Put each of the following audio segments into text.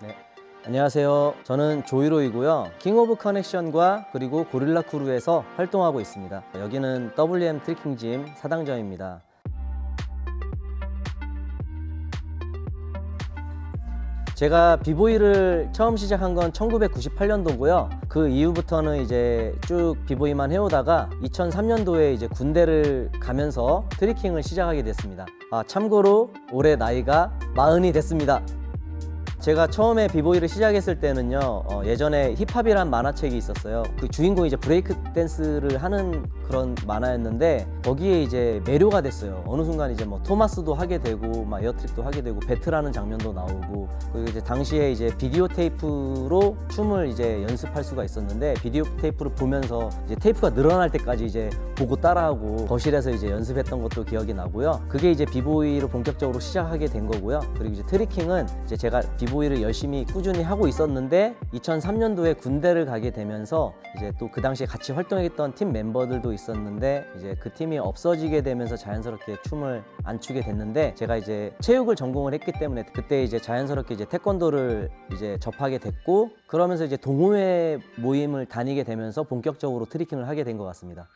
네, 안녕하세요. 저는 조이로이고요. 킹 오브 커넥션과 그리고 고릴라 크루에서 활동하고 있습니다. 여기는 WM 트리킹짐 사당점입니다. 제가 비보이를 처음 시작한 건 1998년도고요. 그 이후부터는 이제 쭉 비보이만 해오다가 2003년도에 이제 군대를 가면서 트리킹을 시작하게 됐습니다. 참고로 올해 나이가 40이 됐습니다. 제가 처음에 비보이를 시작했을 때는요, 예전에 힙합이란 만화책이 있었어요. 그 주인공이 이제 브레이크 댄스를 하는 그런 만화였는데 거기에 이제 매료가 됐어요. 어느 순간 이제 뭐 토마스도 하게 되고 막 에어트릭도 하게 되고 배틀하는 장면도 나오고, 그리고 이제 당시에 이제 비디오 테이프로 춤을 이제 연습할 수가 있었는데 비디오 테이프를 보면서 이제 테이프가 늘어날 때까지 이제 보고 따라하고 거실에서 이제 연습했던 것도 기억이 나고요. 그게 이제 비보이를 본격적으로 시작하게 된 거고요. 그리고 이제 트리킹은 이제 제가 비보이를 열심히 꾸준히 하고 있었는데 2003년도에 군대를 가게 되면서 이제 또 그 당시에 같이 활동했던 팀 멤버들도 있었는데 이제 그 팀이 없어지게 되면서 자연스럽게 춤을 안 추게 됐는데, 제가 이제 체육을 전공을 했기 때문에 그때 이제 자연스럽게 이제 태권도를 이제 접하게 됐고, 그러면서 이제 동호회 모임을 다니게 되면서 본격적으로 트리킹을 하게 된 것 같습니다.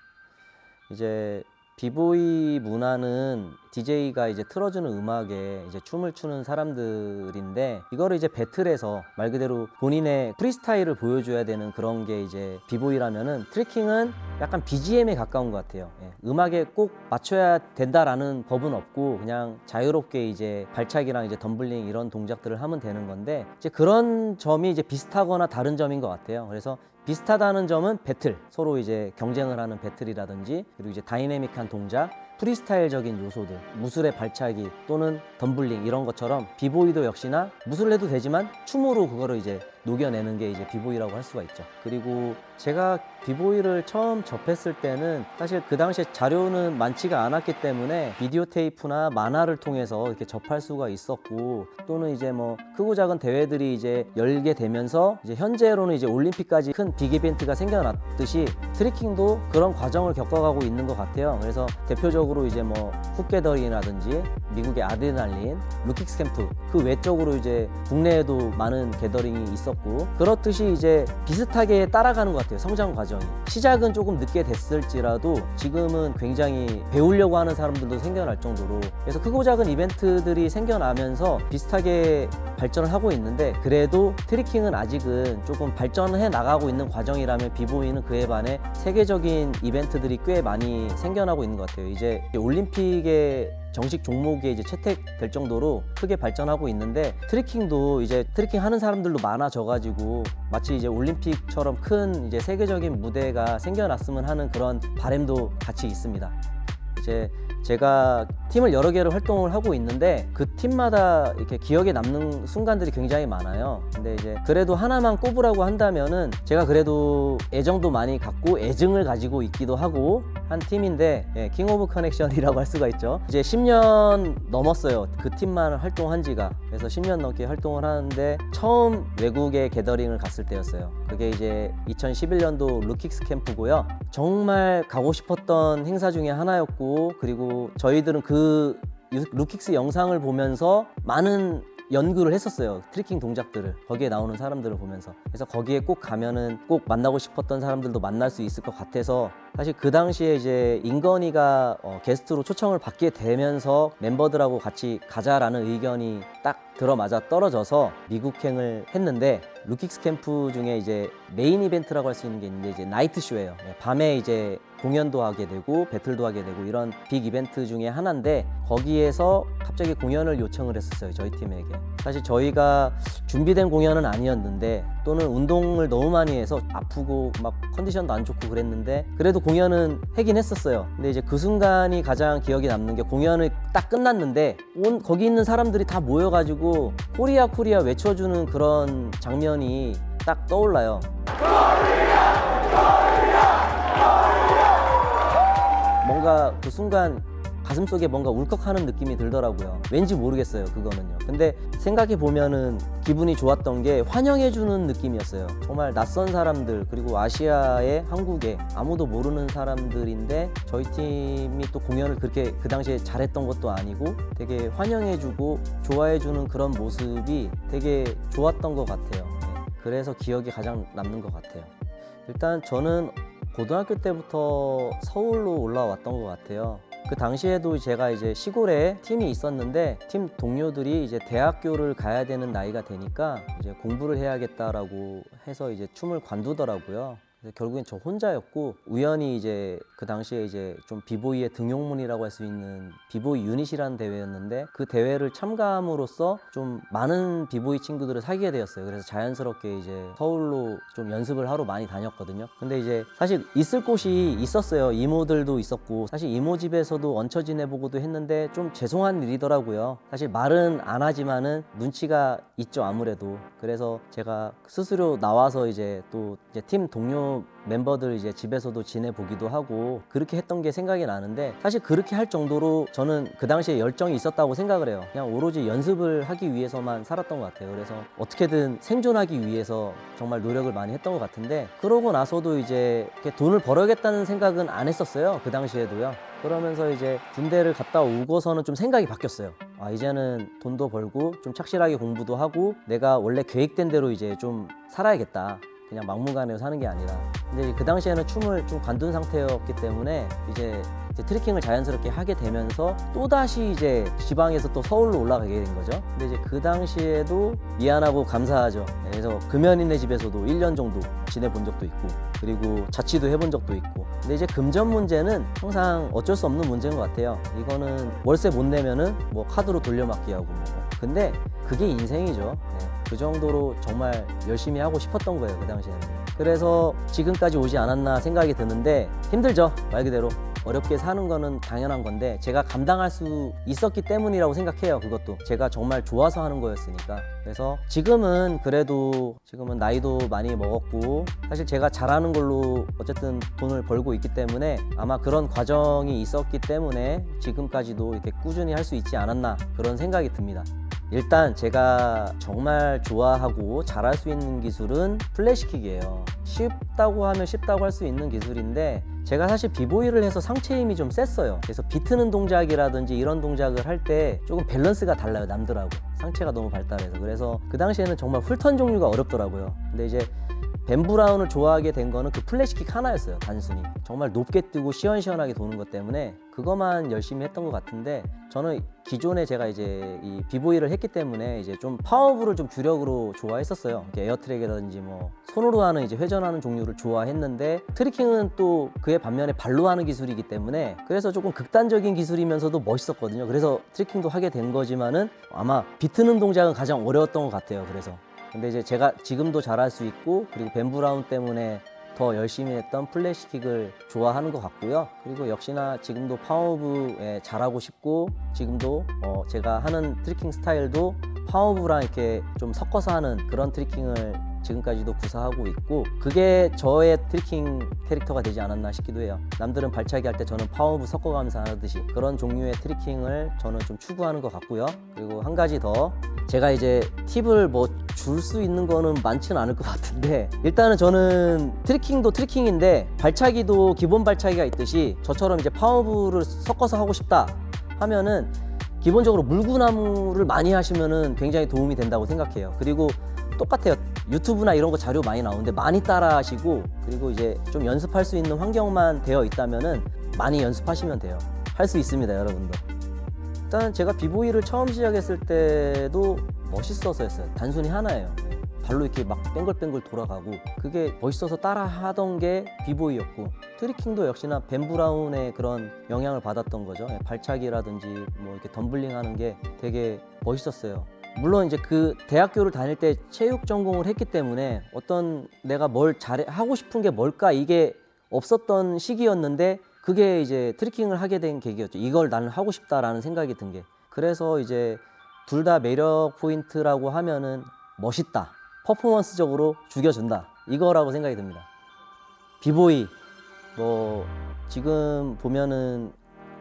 이제 비보이 문화는 DJ가 이제 틀어주는 음악에 이제 춤을 추는 사람들인데, 이거를 이제 배틀에서 말 그대로 본인의 프리스타일을 보여줘야 되는 그런 게 이제 비보이라면은, 트리킹은 약간 BGM에 가까운 것 같아요. 음악에 꼭 맞춰야 된다라는 법은 없고 그냥 자유롭게 이제 발차기랑 이제 덤블링 이런 동작들을 하면 되는 건데, 이제 그런 점이 이제 비슷하거나 다른 점인 것 같아요. 그래서 비슷하다는 점은 배틀, 서로 이제 경쟁을 하는 배틀이라든지, 그리고 이제 다이내믹한 동작, 프리스타일적인 요소들, 무술의 발차기 또는 덤블링 이런 것처럼 비보이도 역시나 무술을 해도 되지만 춤으로 그거를 이제 녹여내는 게 이제 비보이라고 할 수가 있죠. 그리고 제가 비보이를 처음 접했을 때는 사실 그 당시에 자료는 많지가 않았기 때문에 비디오 테이프나 만화를 통해서 이렇게 접할 수가 있었고, 또는 이제 뭐 크고 작은 대회들이 이제 열게 되면서 이제 현재로는 이제 올림픽까지 큰 빅 이벤트가 생겨났듯이 트리킹도 그런 과정을 겪어가고 있는 것 같아요. 그래서 대표적으로 이제 뭐 훅게더링이라든지 미국의 아드레날린, 루킥스 캠프, 그 외적으로 이제 국내에도 많은 게더링이 있었고, 그렇듯이 이제 비슷하게 따라가는 것 같아요. 성장 과정이 시작은 조금 늦게 됐을지라도 지금은 굉장히 배우려고 하는 사람들도 생겨날 정도로, 그래서 크고 작은 이벤트들이 생겨나면서 비슷하게 발전을 하고 있는데, 그래도 트리킹은 아직은 조금 발전해 나가고 있는 과정이라면 비보이는 그에 반해 세계적인 이벤트들이 꽤 많이 생겨나고 있는 것 같아요. 이제 올림픽의 정식 종목에 이제 채택될 정도로 크게 발전하고 있는데, 트리킹도 이제 트리킹 하는 사람들도 많아져가지고 마치 이제 올림픽처럼 큰 이제 세계적인 무대가 생겨났으면 하는 그런 바람도 같이 있습니다. 이제 제가 팀을 여러 개로 활동을 하고 있는데 그 팀마다 이렇게 기억에 남는 순간들이 굉장히 많아요. 근데 이제 그래도 하나만 꼽으라고 한다면은, 제가 그래도 애정도 많이 갖고 애증을 가지고 있기도 하고 한 팀인데, 킹 오브 커넥션이라고 할 수가 있죠. 이제 10년 넘었어요, 그 팀만 활동한 지가. 그래서 10년 넘게 활동을 하는데 처음 외국에 게더링을 갔을 때였어요. 그게 이제 2011년도 루킥스 캠프고요. 정말 가고 싶었던 행사 중에 하나였고, 그리고 저희들은 그 루킥스 영상을 보면서 많은 연구를 했었어요. 트리킹 동작들을, 거기에 나오는 사람들을 보면서. 그래서 거기에 꼭 가면은 꼭 만나고 싶었던 사람들도 만날 수 있을 것 같아서, 사실 그 당시에 이제 인건이가 게스트로 초청을 받게 되면서 멤버들하고 같이 가자라는 의견이 딱 들어맞아 떨어져서 미국행을 했는데, 루킥스 캠프 중에 이제 메인 이벤트라고 할 수 있는 게 있는데 이제 나이트 쇼예요. 밤에 이제 공연도 하게 되고 배틀도 하게 되고 이런 빅 이벤트 중에 하나인데, 거기에서 갑자기 공연을 요청을 했었어요, 저희 팀에게. 사실 저희가 준비된 공연은 아니었는데, 또는 운동을 너무 많이 해서 아프고 막 컨디션도 안 좋고 그랬는데 그래도 공연은 하긴 했었어요. 근데 이제 그 순간이 가장 기억에 남는 게, 공연을 딱 끝났는데 거기 있는 사람들이 다 모여가지고 코리아 코리아 외쳐주는 그런 장면이 딱 떠올라요. 뭔가 그 순간 가슴속에 뭔가 울컥하는 느낌이 들더라고요. 왠지 모르겠어요, 그거는요. 근데 생각해 보면은 기분이 좋았던 게 환영해주는 느낌이었어요. 정말 낯선 사람들, 그리고 아시아에, 한국에 아무도 모르는 사람들인데 저희 팀이 또 공연을 그렇게 그 당시에 잘했던 것도 아니고 되게 환영해주고 좋아해주는 그런 모습이 되게 좋았던 것 같아요. 그래서 기억이 가장 남는 것 같아요. 일단 저는 고등학교 때부터 서울로 올라왔던 것 같아요. 그 당시에도 제가 이제 시골에 팀이 있었는데 팀 동료들이 이제 대학교를 가야 되는 나이가 되니까 이제 공부를 해야겠다라고 해서 이제 춤을 관두더라고요. 그래서 결국엔 저 혼자였고, 우연히 이제 그 당시에 이제 좀 비보이의 등용문이라고 할 수 있는 비보이 유닛이라는 대회였는데, 그 대회를 참가함으로써 좀 많은 비보이 친구들을 사귀게 되었어요. 그래서 자연스럽게 이제 서울로 좀 연습을 하러 많이 다녔거든요. 근데 이제 사실 있을 곳이 있었어요. 이모들도 있었고, 사실 이모 집에서도 얹혀 지내보고도 했는데 좀 죄송한 일이더라고요. 사실 말은 안 하지만은 눈치가 있죠, 아무래도. 그래서 제가 스스로 나와서 이제 또 이제 팀 동료 멤버들 이제 집에서도 지내보기도 하고 그렇게 했던 게 생각이 나는데, 사실 그렇게 할 정도로 저는 그 당시에 열정이 있었다고 생각을 해요. 그냥 오로지 연습을 하기 위해서만 살았던 것 같아요. 그래서 어떻게든 생존하기 위해서 정말 노력을 많이 했던 것 같은데, 그러고 나서도 이제 이렇게 돈을 벌어야겠다는 생각은 안 했었어요, 그 당시에도요. 그러면서 이제 군대를 갔다 오고서는 좀 생각이 바뀌었어요. 아, 이제는 돈도 벌고 좀 착실하게 공부도 하고 내가 원래 계획된 대로 이제 좀 살아야겠다. 그냥 막무가내로 사는 게 아니라. 근데 그 당시에는 춤을 좀 관둔 상태였기 때문에 이제 트리킹을 자연스럽게 하게 되면서 또다시 이제 지방에서 또 서울로 올라가게 된 거죠. 근데 이제 그 당시에도 미안하고 감사하죠. 그래서 금연인네 집에서도 1년 정도 지내본 적도 있고, 그리고 자취도 해본 적도 있고. 근데 이제 금전 문제는 항상 어쩔 수 없는 문제인 것 같아요. 이거는 월세 못 내면은 뭐 카드로 돌려막기 하고 뭐. 근데 그게 인생이죠. 네. 그 정도로 정말 열심히 하고 싶었던 거예요, 그 당시에는. 그래서 지금까지 오지 않았나 생각이 드는데, 힘들죠, 말 그대로. 어렵게 사는 거는 당연한 건데 제가 감당할 수 있었기 때문이라고 생각해요. 그것도 제가 정말 좋아서 하는 거였으니까. 그래서 지금은 그래도 지금은 나이도 많이 먹었고, 사실 제가 잘하는 걸로 어쨌든 돈을 벌고 있기 때문에 아마 그런 과정이 있었기 때문에 지금까지도 이렇게 꾸준히 할 수 있지 않았나, 그런 생각이 듭니다. 일단 제가 정말 좋아하고 잘할 수 있는 기술은 플래시킥이에요. 쉽다고 하면 쉽다고 할 수 있는 기술인데, 제가 사실 비보이를 해서 상체 힘이 좀 셌어요. 그래서 비트는 동작이라든지 이런 동작을 할 때 조금 밸런스가 달라요, 남들하고. 상체가 너무 발달해서. 그래서 그 당시에는 정말 훌턴 종류가 어렵더라고요. 근데 이제 벤 브라운을 좋아하게 된 거는 그 플래시킥 하나였어요, 단순히. 정말 높게 뜨고 시원시원하게 도는 것 때문에 그것만 열심히 했던 것 같은데, 저는 기존에 제가 이제 이 비보이를 했기 때문에 이제 좀 파워블을 좀 주력으로 좋아했었어요. 에어트랙이라든지 뭐 손으로 하는 이제 회전하는 종류를 좋아했는데, 트리킹은 또 그에 반면에 발로 하는 기술이기 때문에 그래서 조금 극단적인 기술이면서도 멋있었거든요. 그래서 트리킹도 하게 된 거지만은 아마 비트는 동작은 가장 어려웠던 것 같아요. 그래서 근데 이제 제가 지금도 잘할 수 있고, 그리고 벤 브라운 때문에 더 열심히 했던 플래시킥을 좋아하는 것 같고요. 그리고 역시나 지금도 파워브에 잘하고 싶고, 지금도 제가 하는 트리킹 스타일도 파워브랑 이렇게 좀 섞어서 하는 그런 트리킹을 지금까지도 구사하고 있고, 그게 저의 트리킹 캐릭터가 되지 않았나 싶기도 해요. 남들은 발차기 할 때 저는 파워브 섞어가면서 하듯이 그런 종류의 트리킹을 저는 좀 추구하는 것 같고요. 그리고 한 가지 더, 제가 이제 팁을 뭐 줄 수 있는 거는 많지는 않을 것 같은데, 일단은 저는 트리킹도 트리킹인데 발차기도 기본 발차기가 있듯이 저처럼 이제 파워브를 섞어서 하고 싶다 하면은 기본적으로 물구나무를 많이 하시면은 굉장히 도움이 된다고 생각해요. 그리고 똑같아요. 유튜브나 이런 거 자료 많이 나오는데 많이 따라 하시고, 그리고 이제 좀 연습할 수 있는 환경만 되어 있다면은 많이 연습하시면 돼요. 할 수 있습니다, 여러분도. 일단 제가 비보이를 처음 시작했을 때도 멋있어서였어요. 단순히 하나예요. 발로 이렇게 막 뱅글뱅글 돌아가고 그게 멋있어서 따라 하던 게 비보이였고, 트리킹도 역시나 벤 브라운의 그런 영향을 받았던 거죠. 발차기라든지 뭐 이렇게 덤블링 하는 게 되게 멋있었어요. 물론 이제 그 대학교를 다닐 때 체육 전공을 했기 때문에 어떤 내가 뭘 하고 싶은 게 뭘까, 이게 없었던 시기였는데, 그게 이제 트리킹을 하게 된 계기였죠. 이걸 나는 하고 싶다라는 생각이 든 게. 그래서 이제 둘 다 매력 포인트라고 하면은 멋있다, 퍼포먼스적으로 죽여준다, 이거라고 생각이 듭니다. 비보이 뭐 지금 보면은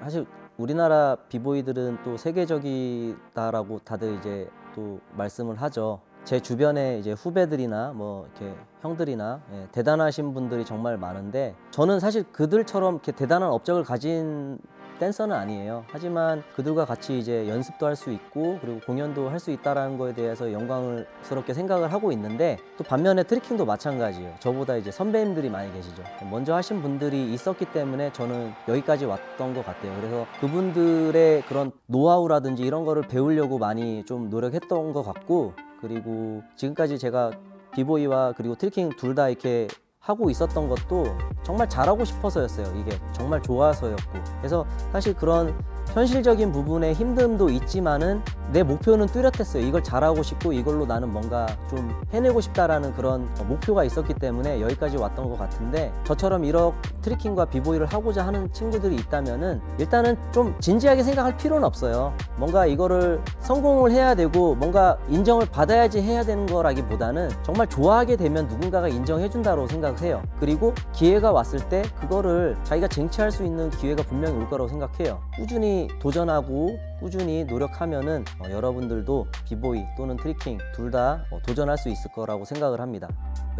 사실 우리나라 비보이들은 또 세계적이다라고 다들 이제 또 말씀을 하죠. 제 주변에 이제 후배들이나 뭐 이렇게 형들이나 대단하신 분들이 정말 많은데 저는 사실 그들처럼 이렇게 대단한 업적을 가진 댄서는 아니에요. 하지만 그들과 같이 이제 연습도 할 수 있고 그리고 공연도 할 수 있다라는 거에 대해서 영광스럽게 생각을 하고 있는데 또 반면에 트리킹도 마찬가지예요. 저보다 이제 선배님들이 많이 계시죠. 먼저 하신 분들이 있었기 때문에 저는 여기까지 왔던 것 같아요. 그래서 그분들의 그런 노하우라든지 이런 거를 배우려고 많이 좀 노력했던 것 같고 그리고 지금까지 제가 비보이와 그리고 트리킹 둘 다 이렇게 하고 있었던 것도 정말 잘하고 싶어서였어요. 이게 정말 좋아서였고 그래서 사실 그런 현실적인 부분에 힘듦도 있지만은 내 목표는 뚜렷했어요. 이걸 잘하고 싶고 이걸로 나는 뭔가 좀 해내고 싶다라는 그런 목표가 있었기 때문에 여기까지 왔던 것 같은데 저처럼 이렇게 트리킹과 비보이를 하고자 하는 친구들이 있다면은 일단은 좀 진지하게 생각할 필요는 없어요. 뭔가 이거를 성공을 해야 되고 뭔가 인정을 받아야지 해야 되는 거라기보다는 정말 좋아하게 되면 누군가가 인정해 준다고 생각해요. 그리고 기회가 왔을 때 그거를 자기가 쟁취할 수 있는 기회가 분명히 올 거라고 생각해요. 꾸준히 도전하고 꾸준히 노력하면은 여러분들도 비보이 또는 트리킹 둘 다 도전할 수 있을 거라고 생각을 합니다.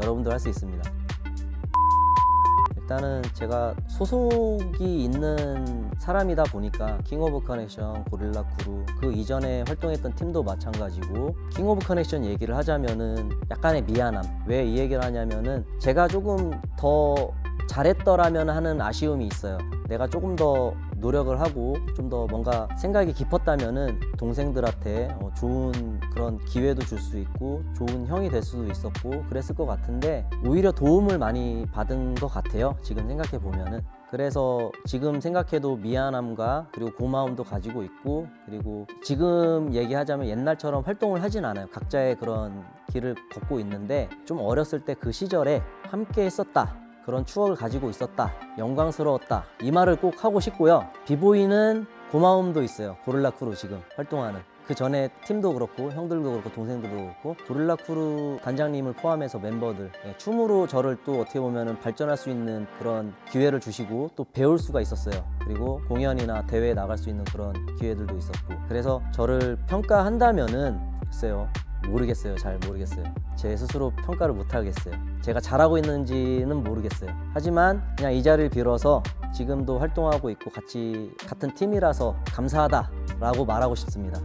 여러분들 할 수 있습니다. 일단은 제가 소속이 있는 사람이다 보니까 킹 오브 커넥션, 고릴라 크루 그 이전에 활동했던 팀도 마찬가지고 킹 오브 커넥션 얘기를 하자면은 약간의 미안함. 왜 이 얘기를 하냐면은 제가 조금 더 잘했더라면 하는 아쉬움이 있어요. 내가 조금 더 노력을 하고 좀 더 뭔가 생각이 깊었다면은 동생들한테 좋은 그런 기회도 줄 수 있고 좋은 형이 될 수도 있었고 그랬을 것 같은데 오히려 도움을 많이 받은 것 같아요. 지금 생각해 보면은. 그래서 지금 생각해도 미안함과 그리고 고마움도 가지고 있고 그리고 지금 얘기하자면 옛날처럼 활동을 하진 않아요. 각자의 그런 길을 걷고 있는데 좀 어렸을 때 그 시절에 함께 했었다. 그런 추억을 가지고 있었다. 영광스러웠다. 이 말을 꼭 하고 싶고요. 비보이는 고마움도 있어요. 고릴라 크루 지금 활동하는. 그 전에 팀도 그렇고 형들도 그렇고 동생들도 그렇고 고릴라 크루 단장님을 포함해서 멤버들 춤으로 저를 또 어떻게 보면 발전할 수 있는 그런 기회를 주시고 또 배울 수가 있었어요. 그리고 공연이나 대회에 나갈 수 있는 그런 기회들도 있었고 그래서 저를 평가한다면은 글쎄요. 모르겠어요. 잘 모르겠어요. 제 스스로 평가를 못 하겠어요. 제가 잘하고 있는지는 모르겠어요. 하지만 그냥 이 자리를 빌어서 지금도 활동하고 있고 같은 팀이라서 감사하다라고 말하고 싶습니다.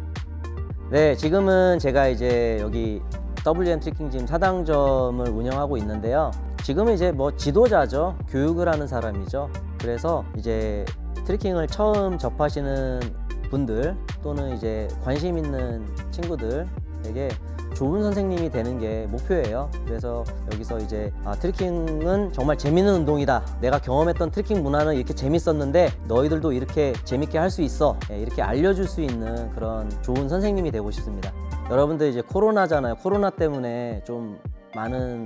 네, 지금은 제가 이제 여기 WM 트리킹짐 사당점을 운영하고 있는데요. 지금은 이제 뭐 지도자죠. 교육을 하는 사람이죠. 그래서 이제 트리킹을 처음 접하시는 분들 또는 이제 관심 있는 친구들에게 좋은 선생님이 되는 게 목표예요. 그래서 여기서 이제 트리킹은 정말 재밌는 운동이다. 내가 경험했던 트리킹 문화는 이렇게 재밌었는데 너희들도 이렇게 재밌게 할 수 있어. 이렇게 알려줄 수 있는 그런 좋은 선생님이 되고 싶습니다. 여러분들 이제 코로나잖아요. 코로나 때문에 좀 많은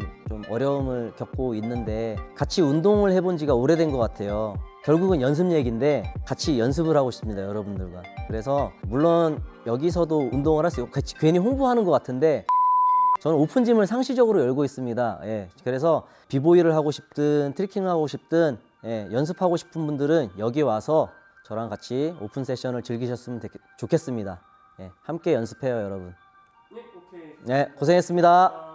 어려움을 겪고 있는데 같이 운동을 해본 지가 오래된 것 같아요. 결국은 연습 얘기인데 같이 연습을 하고 싶습니다. 여러분들과. 그래서 물론 여기서도 운동을 할 수 있고 괜히 홍보하는 것 같은데 저는 오픈짐을 상시적으로 열고 있습니다. 그래서 비보이를 하고 싶든 트리킹을 하고 싶든 연습하고 싶은 분들은 여기 와서 저랑 같이 오픈 세션을 즐기셨으면 좋겠습니다. 함께 연습해요, 여러분. 네, 오케이. 네, 고생했습니다.